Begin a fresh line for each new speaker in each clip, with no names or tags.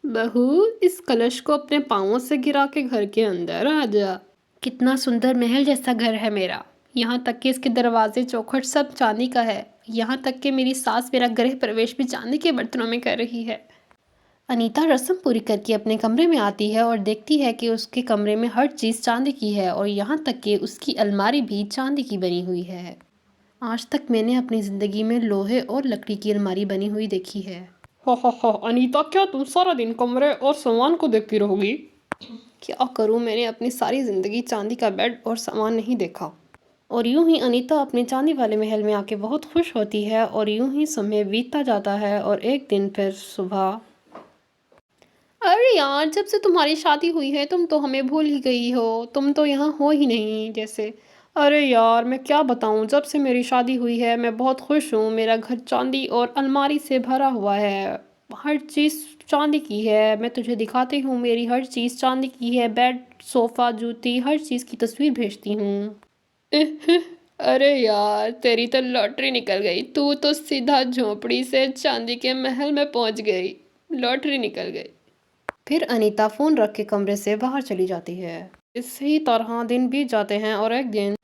बहू, इस कलश को अपने पाँवों से गिरा के घर के अंदर आ जा। कितना सुंदर महल जैसा घर है मेरा। यहाँ तक कि इसके दरवाजे चौखट सब चांदी का है। यहाँ तक कि मेरी सास मेरा गृह प्रवेश भी चांदी के बर्तनों में कर रही है। अनीता रस्म पूरी करके अपने कमरे में आती है और देखती है कि उसके कमरे में हर चीज़ चांदी की है और यहाँ तक कि उसकी अलमारी भी चांदी की बनी हुई है। आज तक मैंने अपनी ज़िंदगी में लोहे और लकड़ी की अलमारी बनी हुई देखी है।
हा अनीता, क्या तुम सारा दिन कमरे और सामान को देखती रहोगी?
क्या करूं, मैंने अपनी सारी ज़िंदगी चांदी का बेड और सामान नहीं देखा। और यूं ही अनीता अपने चांदी वाले महल में आके बहुत खुश होती है और यूं ही समय बीतता जाता है और एक दिन फिर सुबह। अरे यार, जब से तुम्हारी शादी हुई है तुम तो हमें भूल ही गई हो। तुम तो यहाँ हो ही नहीं जैसे।
अरे यार, मैं क्या बताऊं, जब से मेरी शादी हुई है मैं बहुत खुश हूँ। मेरा घर चांदी और अलमारी से भरा हुआ है। हर चीज़ चांदी की है। मैं तुझे दिखाती हूँ, मेरी हर चीज़ चांदी की है। बेड, सोफ़ा, जूती, हर चीज़ की तस्वीर भेजती हूँ।
अरे यार, तेरी तो लॉटरी निकल गई। तू तो सीधा झोपड़ी से चांदी के महल में पहुंच गई। लॉटरी निकल गई। फिर अनीता फ़ोन रख के कमरे से बाहर चली जाती है।
इसी तरह दिन बीत जाते हैं और एक दिन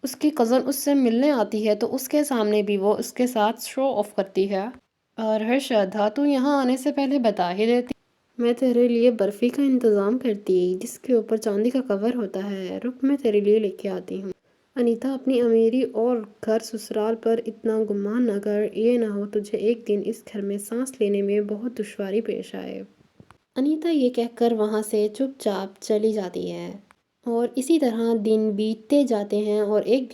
उसकी कज़न उससे मिलने आती है तो उसके सामने भी वो उसके साथ शो ऑफ करती है। और हर्षदा, तू यहाँ आने से पहले बता ही देती, मैं तेरे लिए बर्फ़ी का इंतज़ाम करती जिसके ऊपर चांदी का कवर होता है। रुक, मैं तेरे लिए लेके आती हूँ। अनीता, अपनी अमीरी और घर ससुराल पर इतना गुमान न कर। ये ना हो तुझे एक दिन इस घर में सांस लेने में बहुत दुश्वारी पेश आए। अनीता ये कहकर वहाँ से चुपचाप चली जाती है। और इसी तरह दिन बीतते जाते हैं और एक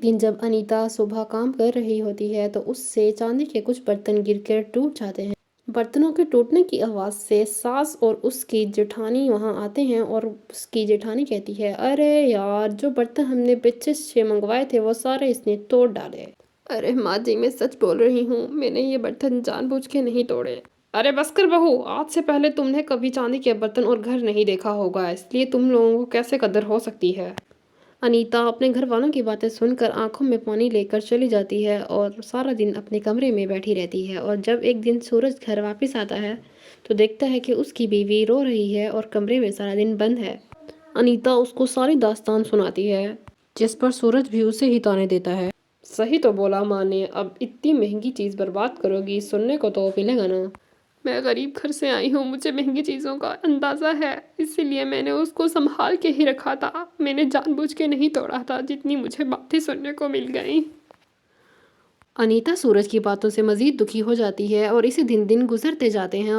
दिन जब अनीता सुबह काम कर रही होती है तो उससे चांदी के कुछ बर्तन गिरकर टूट जाते हैं। बर्तनों के टूटने की आवाज़ से सास और उसकी जेठानी वहाँ आते हैं और उसकी जेठानी कहती है, अरे यार, जो बर्तन हमने पीछे से मंगवाए थे वो सारे इसने तोड़ डाले। अरे माँ जी, मैं सच बोल रही हूँ, मैंने ये बर्तन जानबूझ के नहीं तोड़े।
अरे बस कर बहू, आज से पहले तुमने कभी चांदी के बर्तन और घर नहीं देखा होगा, इसलिए तुम लोगों को कैसे कदर हो सकती है।
अनीता अपने घर वालों की बातें सुनकर आंखों में पानी लेकर चली जाती है और सारा दिन अपने कमरे में बैठी रहती है। और जब एक दिन सूरज घर वापस आता है तो देखता है कि उसकी बीवी रो रही है और कमरे में सारा दिन बंद है। अनीता उसको सारी दास्तान सुनाती है जिस पर सूरज भी उसे ही ताने देता है।
सही तो बोला माँ ने, अब इतनी महंगी चीज़ बर्बाद करोगी, सुनने को तो मिलेगा ना।
मैं गरीब घर से आई हूँ, मुझे महंगी चीज़ों का अंदाज़ा है, इसीलिए मैंने उसको संभाल के ही रखा था। मैंने जानबूझ के नहीं तोड़ा था, जितनी मुझे बातें सुनने को मिल गई। अनीता सूरज की बातों से मज़ीद दुखी हो जाती है और इसी दिन दिन गुजरते जाते हैं।